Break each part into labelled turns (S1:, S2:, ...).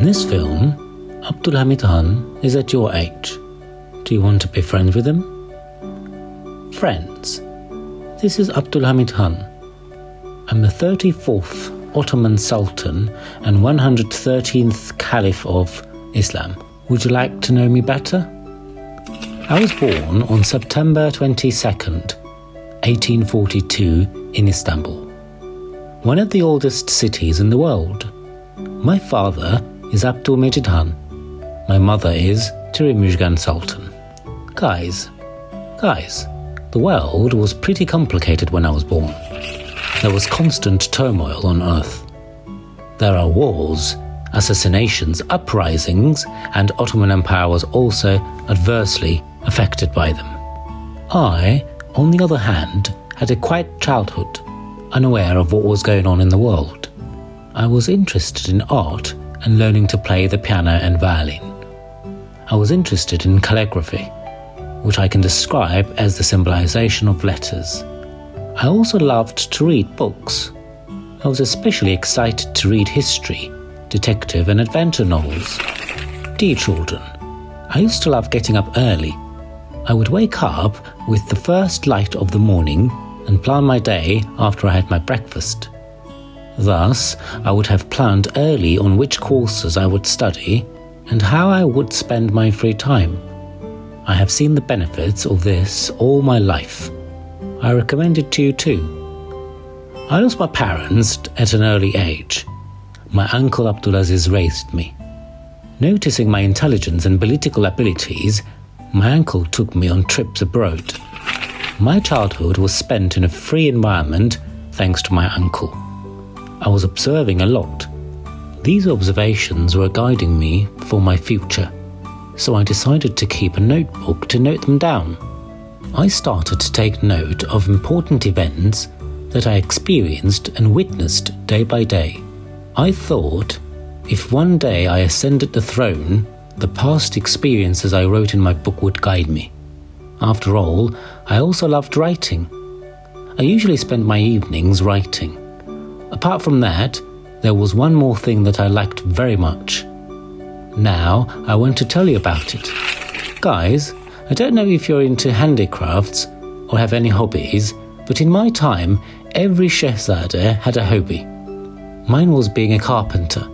S1: In this film, Abdülhamid Han is at your age. Do you want to be friends with him? Friends, this is Abdülhamid Han. I'm the 34th Ottoman Sultan and 113th Caliph of Islam. Would you like to know me better? I was born on September 22nd, 1842 in Istanbul, one of the oldest cities in the world. My father is Abdülhamid Han. My mother is Müjgan Sultan. Guys, the world was pretty complicated when I was born. There was constant turmoil on earth. There are wars, assassinations, uprisings, and Ottoman Empire was also adversely affected by them. I, on the other hand, had a quiet childhood, unaware of what was going on in the world. I was interested in art and learning to play the piano and violin. I was interested in calligraphy, which I can describe as the symbolization of letters. I also loved to read books. I was especially excited to read history, detective and adventure novels. Dear children, I used to love getting up early. I would wake up with the first light of the morning and plan my day after I had my breakfast. Thus, I would have planned early on which courses I would study and how I would spend my free time. I have seen the benefits of this all my life. I recommend it to you too. I lost my parents at an early age. My uncle Abdulaziz raised me. Noticing my intelligence and political abilities, my uncle took me on trips abroad. My childhood was spent in a free environment thanks to my uncle. I was observing a lot. These observations were guiding me for my future, so I decided to keep a notebook to note them down. I started to take note of important events that I experienced and witnessed day by day. I thought, if one day I ascended the throne, the past experiences I wrote in my book would guide me. After all, I also loved writing. I usually spent my evenings writing. Apart from that, there was one more thing that I liked very much. Now, I want to tell you about it. Guys, I don't know if you're into handicrafts or have any hobbies, but in my time, every Shehzade had a hobby. Mine was being a carpenter.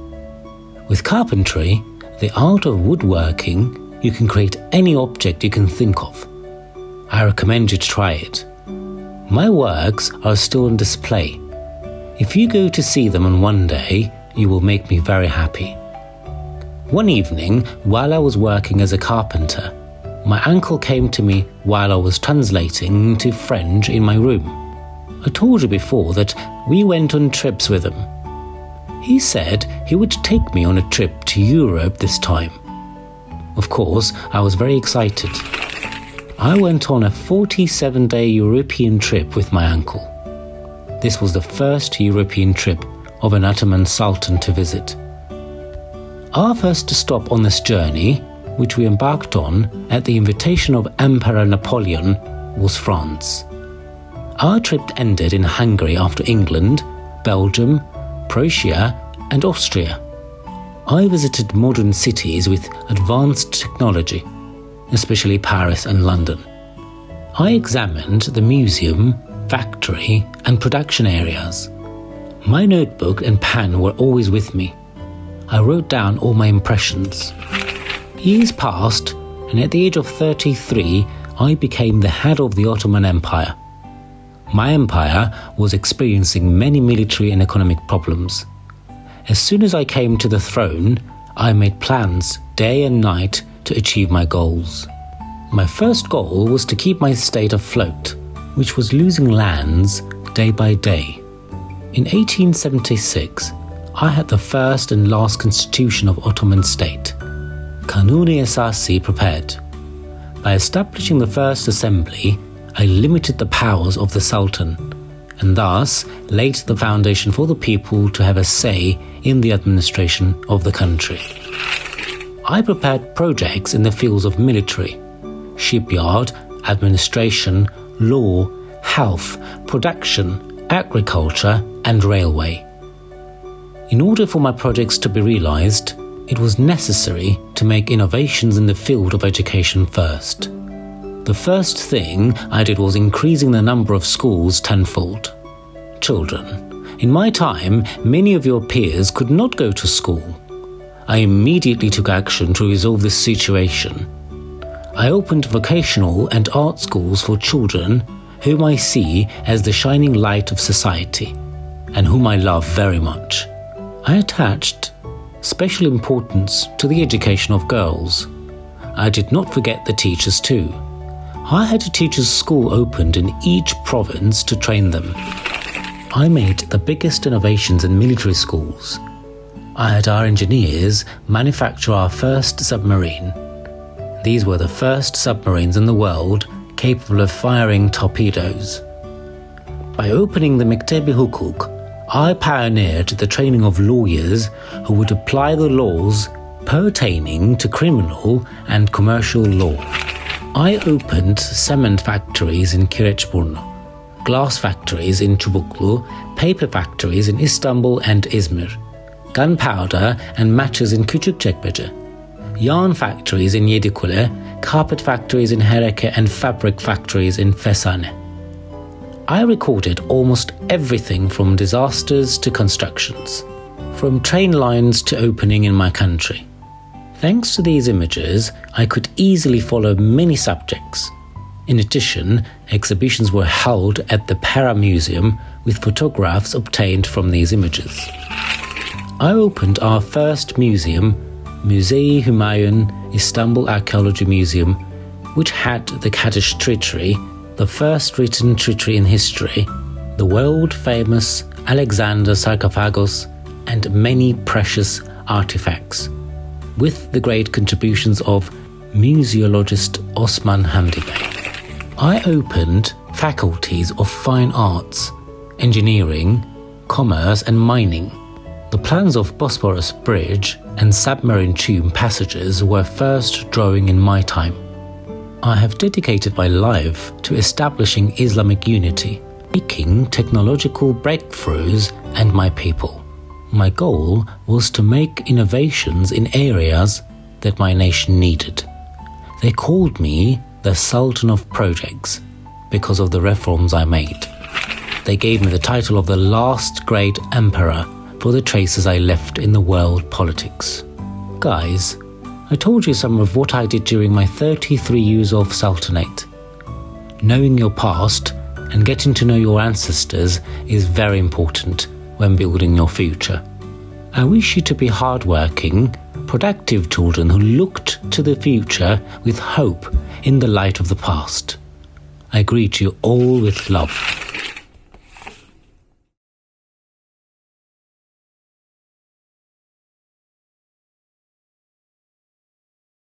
S1: With carpentry, the art of woodworking, you can create any object you can think of. I recommend you to try it. My works are still on display. If you go to see them on one day, you will make me very happy. One evening, while I was working as a carpenter, my uncle came to me while I was translating to French in my room. I told you before that we went on trips with him. He said he would take me on a trip to Europe this time. Of course, I was very excited. I went on a 47-day European trip with my uncle. This was the first European trip of an Ottoman Sultan to visit. Our first stop on this journey, which we embarked on at the invitation of Emperor Napoleon, was France. Our trip ended in Hungary after England, Belgium, Prussia and Austria. I visited modern cities with advanced technology, especially Paris and London. I examined the museum, factory and production areas. My notebook and pen were always with me. I wrote down all my impressions. Years passed, and at the age of 33, I became the head of the Ottoman Empire. My empire was experiencing many military and economic problems. As soon as I came to the throne, I made plans day and night to achieve my goals. My first goal was to keep my state afloat, which was losing lands day by day. In 1876, I had the first and last constitution of Ottoman state, Kanuni Esasi, prepared. By establishing the first assembly, I limited the powers of the Sultan, and thus laid the foundation for the people to have a say in the administration of the country. I prepared projects in the fields of military, shipyard, administration, law, health, production, agriculture, and railway. In order for my projects to be realized, it was necessary to make innovations in the field of education first. The first thing I did was increasing the number of schools tenfold. Children, in my time, many of your peers could not go to school. I immediately took action to resolve this situation. I opened vocational and art schools for children whom I see as the shining light of society and whom I love very much. I attached special importance to the education of girls. I did not forget the teachers too. I had a teachers' school opened in each province to train them. I made the biggest innovations in military schools. I had our engineers manufacture our first submarine. These were the first submarines in the world capable of firing torpedoes. By opening the Mektebi Hukuk, I pioneered the training of lawyers who would apply the laws pertaining to criminal and commercial law. I opened cement factories in Kireçburnu, glass factories in Çubuklu, paper factories in Istanbul and Izmir, gunpowder and matches in Küçükçekmece, yarn factories in Yedikule, carpet factories in Hereke and fabric factories in Fesane. I recorded almost everything from disasters to constructions, from train lines to opening in my country. Thanks to these images, I could easily follow many subjects. In addition, exhibitions were held at the Para Museum with photographs obtained from these images. I opened our first museum, Müze-i Hümayun Istanbul Archaeology Museum, which had the Kaddish Treaty, the first written treaty in history, the world-famous Alexander sarcophagus, and many precious artifacts, with the great contributions of museologist Osman Hamdi Bey. I opened faculties of fine arts, engineering, commerce and mining. The plans of Bosporus Bridge and submarine tube passages were first drawing in my time. I have dedicated my life to establishing Islamic unity, making technological breakthroughs and my people. My goal was to make innovations in areas that my nation needed. They called me the Sultan of Projects because of the reforms I made. They gave me the title of the last great emperor for the traces I left in the world politics. Guys, I told you some of what I did during my 33 years of Sultanate. Knowing your past and getting to know your ancestors is very important when building your future. I wish you to be hardworking, productive children who looked to the future with hope in the light of the past. I greet you all with love.